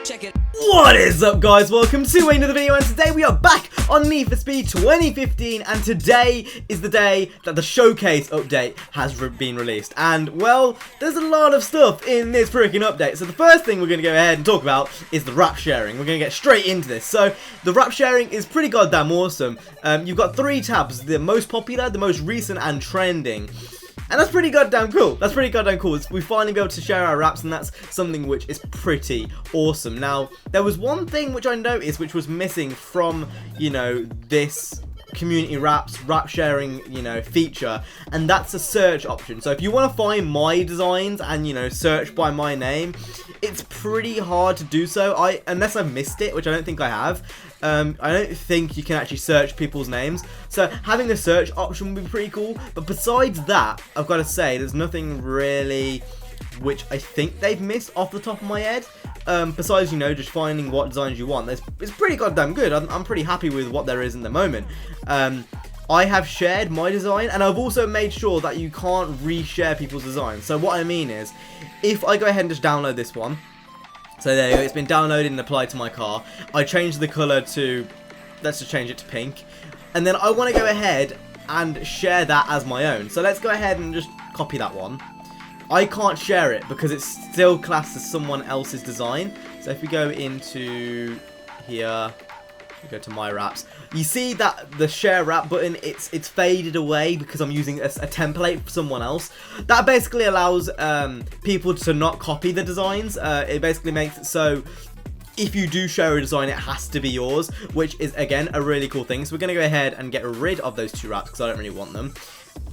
Check it. What is up, guys? Welcome to another video, and today we are back on Need for Speed 2015, and today is the day that the showcase update has been released. And well, there's a lot of stuff in this freaking update. So the first thing we're going to go ahead and talk about is the wrap sharing. We're going to get straight into this. So the wrap sharing is pretty goddamn awesome. You've got 3 tabs: the most popular, the most recent, and trending. And that's pretty goddamn cool. That's pretty goddamn cool. We finally be able to share our wraps, and that's something which is pretty awesome. Now, there was one thing which I noticed which was missing from, this community wrap sharing, feature, and that's a search option. So if you want to find my designs and, search by my name, it's pretty hard to do so. Unless I missed it, which I don't think I have. I don't think you can actually search people's names, so having the search option would be pretty cool. But besides that, I've got to say, there's nothing really which I think they've missed off the top of my head. Besides, just finding what designs you want. It's pretty goddamn good. I'm pretty happy with what there is in the moment. I have shared my design, and I've also made sure that you can't reshare people's designs. So what I mean is, if I go ahead and just download this one, so there you go, it's been downloaded and applied to my car. I changed the colour to, let's just change it to pink. And then I want to go ahead and share that as my own. So let's go ahead and just copy that one. I can't share it because it's still classed as someone else's design. So if we go into here, we go to my wraps, you see that the share wrap button, it's faded away because I'm using a template for someone else. That basically allows people to not copy the designs. It basically makes it so if you do share a design, it has to be yours, which is, again, a really cool thing. So we're going to go ahead and get rid of those 2 wraps because I don't really want them.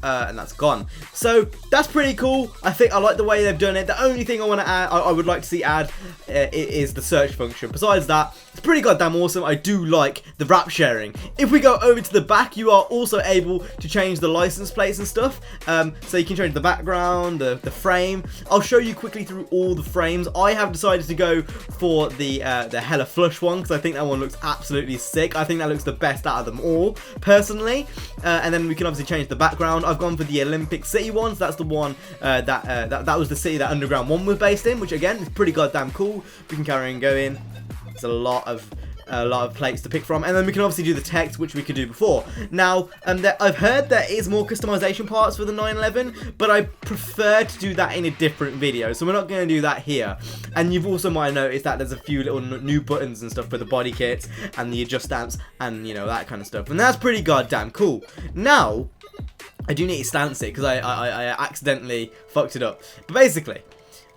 And that's gone. So that's pretty cool. I think I like the way they've done it. The only thing I want to add, I would like to see add, is the search function. Besides that, it's pretty goddamn awesome. I do like the wrap sharing. If we go over to the back, you are also able to change the license plates and stuff. So you can change the background, the frame. I'll show you quickly through all the frames. I have decided to go for the Hella Flush one because I think that one looks absolutely sick. I think that looks the best out of them all, personally. And then we can obviously change the background. I've gone for the Olympic City one, so that's the one that was the city that Underground 1 was based in, which again is pretty goddamn cool. We can carry on going. It's a lot of plates to pick from, and then we can obviously do the text, which we could do before. Now, I've heard there is more customization parts for the 911, but I prefer to do that in a different video, so we're not going to do that here. And you've also might have noticed that there's a few little new buttons and stuff for the body kits and the adjust stamps and that kind of stuff, and that's pretty goddamn cool. Now, I do need to stance it because I accidentally fucked it up. But basically,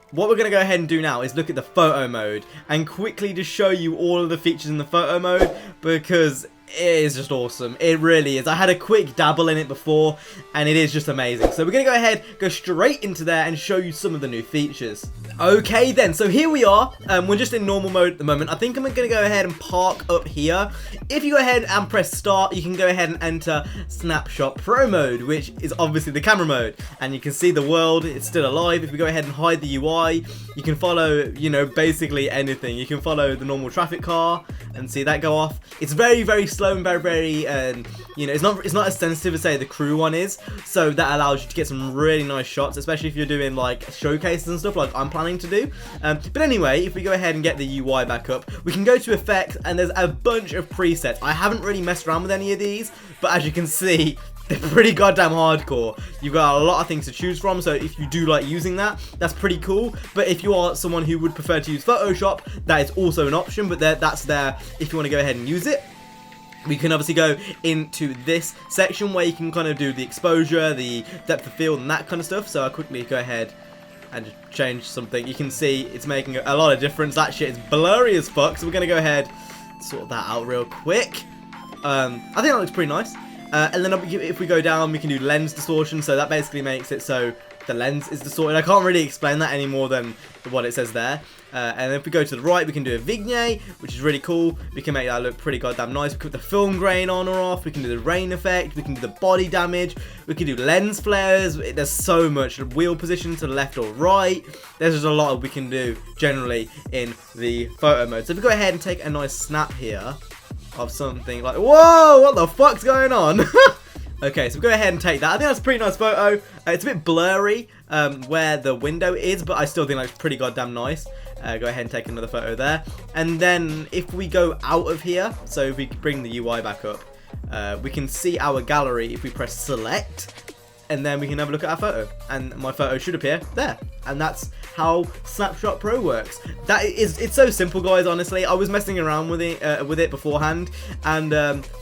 what we're going to go ahead and do now is look at the photo mode and quickly just show you all of the features in the photo mode, because it is just awesome. It really is. I had a quick dabble in it before, and it is just amazing. So we're going to go ahead, go straight into there and show you some of the new features. Okay then, so here we are. We're just in normal mode at the moment. I think I'm going to go ahead and park up here. If you go ahead and press start, you can go ahead and enter Snapshot Pro mode, which is obviously the camera mode. And you can see the world, it's still alive. If we go ahead and hide the UI, you can follow, basically anything. You can follow the normal traffic car and see that go off. It's very, very slow and very, very, it's not as sensitive as, say, the crew one is. So that allows you to get some really nice shots, especially if you're doing, like, showcases and stuff like I'm planning to do. But anyway, if we go ahead and get the UI back up, we can go to effects, and there's a bunch of presets. I haven't really messed around with any of these, but as you can see, they're pretty goddamn hardcore. You've got a lot of things to choose from, so if you do like using that, that's pretty cool. But if you are someone who would prefer to use Photoshop, that is also an option, but that's there if you want to go ahead and use it. We can obviously go into this section where you can kind of do the exposure, the depth of field, and that kind of stuff. So I'll quickly go ahead and just change something. You can see it's making a lot of difference. That shit is blurry as fuck, so we're going to go ahead and sort that out real quick. I think that looks pretty nice. And then if we go down, we can do lens distortion, so that basically makes it so the lens is distorted. I can't really explain that any more than what it says there. And if we go to the right, we can do a vignette, which is really cool. We can make that look pretty goddamn nice. We can put the film grain on or off. We can do the rain effect. We can do the body damage. We can do lens flares. There's so much. Wheel position to the left or right. There's just a lot we can do generally in the photo mode. So if we go ahead and take a nice snap here of something like, whoa, what the fuck's going on? Okay, so we'll go ahead and take that. I think that's a pretty nice photo. It's a bit blurry, where the window is, but I still think that's pretty goddamn nice. Go ahead and take another photo there. And then if we go out of here, so if we bring the UI back up, we can see our gallery if we press select, and then we can have a look at our photo, and my photo should appear there. And that's how Snapshot Pro works. It's so simple, guys. Honestly, I was messing around with it beforehand, and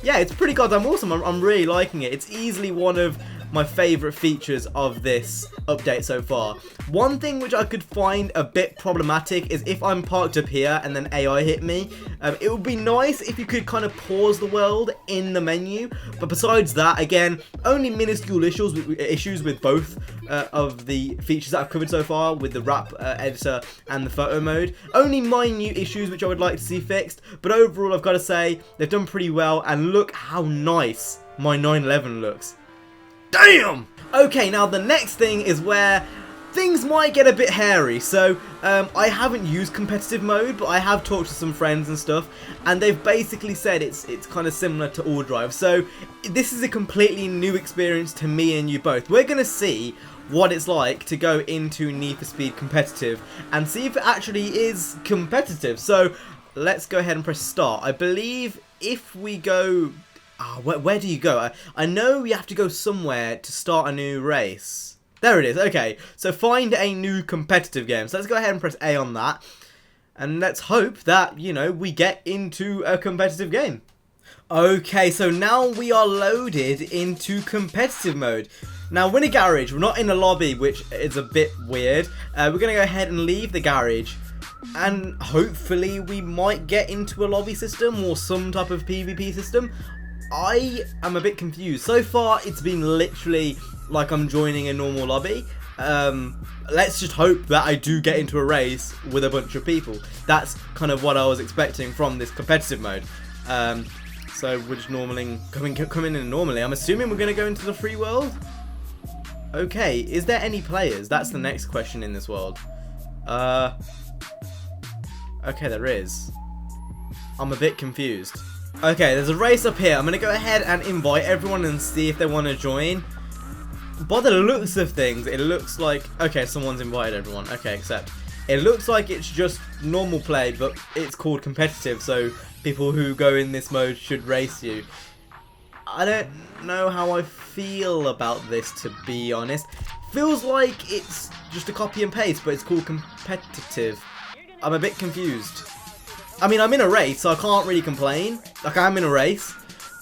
yeah, it's pretty goddamn awesome. I'm really liking it. It's easily one of my favorite features of this update so far. One thing which I could find a bit problematic is if I'm parked up here and then AI hit me. It would be nice if you could kind of pause the world in the menu, but besides that, again, only minuscule issues with both of the features that I've covered so far, with the wrap editor and the photo mode. Only minute issues which I would like to see fixed, but overall I've got to say they've done pretty well, and look how nice my 911 looks. Damn! Okay, now the next thing is where things might get a bit hairy. So I haven't used competitive mode, but I have talked to some friends and stuff, and they've basically said it's kind of similar to all drive. So this is a completely new experience to me and you both. We're gonna see what it's like to go into Need for Speed competitive and see if it actually is competitive. So let's go ahead and press start. I believe if we go, where do you go? I know you have to go somewhere to start a new race. There it is. Okay, so find a new competitive game. So let's go ahead and press A on that, and let's hope that, you know, we get into a competitive game. Okay, so now we are loaded into competitive mode. Now we're in a garage, we're not in a lobby, which is a bit weird. We're going to go ahead and leave the garage, and hopefully we might get into a lobby system or some type of PvP system. I am a bit confused. So far, it's been literally like I'm joining a normal lobby. Let's just hope that I do get into a race with a bunch of people. That's kind of what I was expecting from this competitive mode. So we're just coming in normally. I'm assuming we're going to go into the free world. Okay, is there any players? That's the next question in this world. Okay, there is. I'm a bit confused. Okay, there's a race up here. I'm going to go ahead and invite everyone and see if they want to join. By the looks of things, it looks like... Okay, someone's invited everyone. Okay, accept. It looks like it's just normal play, but it's called competitive, so people who go in this mode should race you. I don't know how I feel about this, to be honest. Feels like it's just a copy and paste, but it's called competitive. I'm a bit confused. I mean, I'm in a race, so I can't really complain. Like, I'm in a race.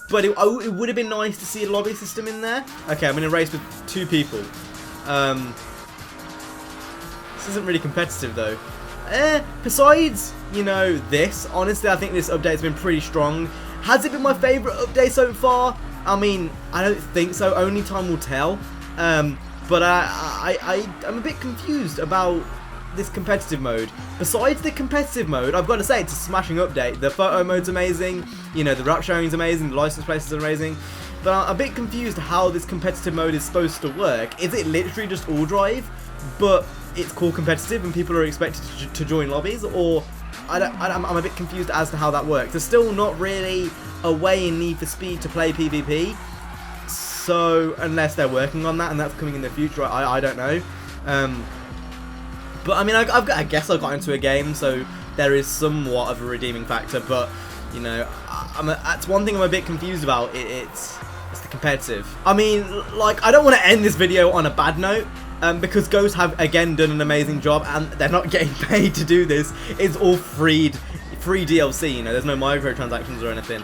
But it would have been nice to see a lobby system in there. Okay, I'm in a race with 2 people. This isn't really competitive, though. Besides, you know, this, honestly, I think this update's been pretty strong. Has it been my favourite update so far? I mean, I don't think so. Only time will tell. But I'm a bit confused about this competitive mode. Besides the competitive mode, I've got to say, it's a smashing update. The photo mode's amazing, you know, the wrap sharing's amazing, the license plates are amazing, but I'm a bit confused how this competitive mode is supposed to work. Is it literally just all drive, but it's called competitive and people are expected to join lobbies, or I'm a bit confused as to how that works. There's still not really a way in Need for Speed to play PvP, so unless they're working on that and that's coming in the future, I don't know. But I mean, I guess I got into a game, so there is somewhat of a redeeming factor. But you know, that's one thing I'm a bit confused about. It's the competitive. I mean, like, I don't want to end this video on a bad note, because Ghost have again done an amazing job, and they're not getting paid to do this. It's all free DLC. You know, there's no microtransactions or anything.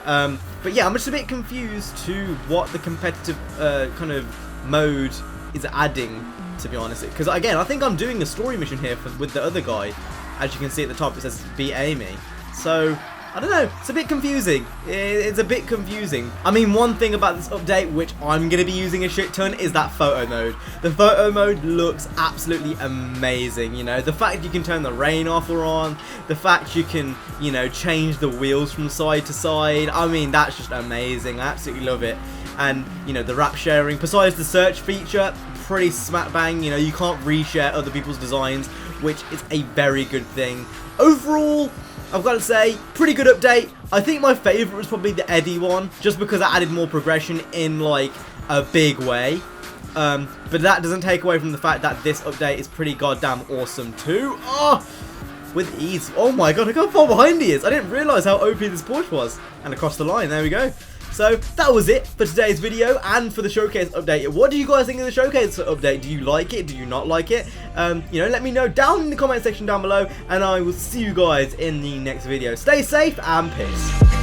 But yeah, I'm just a bit confused to what the competitive kind of mode is adding, to be honest, because again, I think I'm doing a story mission here with the other guy. As you can see at the top, it says beat Amy. So I don't know, it's a bit confusing. It's a bit confusing. I mean, one thing about this update, which I'm going to be using a shit ton, is that photo mode. The photo mode looks absolutely amazing, you know. The fact you can turn the rain off or on, the fact you can, you know, change the wheels from side to side. I mean, that's just amazing. I absolutely love it. And, you know, the wrap sharing, besides the search feature, pretty smack bang. You know, you can't reshare other people's designs, which is a very good thing. Overall, I've got to say, pretty good update. I think my favourite was probably the Eddie one, just because it added more progression in, like, a big way. But that doesn't take away from the fact that this update is pretty goddamn awesome too. Oh, with ease. Oh my god, look how far behind he is. I didn't realise how OP this push was. And across the line, there we go. So that was it for today's video and for the showcase update. What do you guys think of the showcase update? Do you like it? Do you not like it? You know, let me know down in the comment section down below, and I will see you guys in the next video. Stay safe and peace.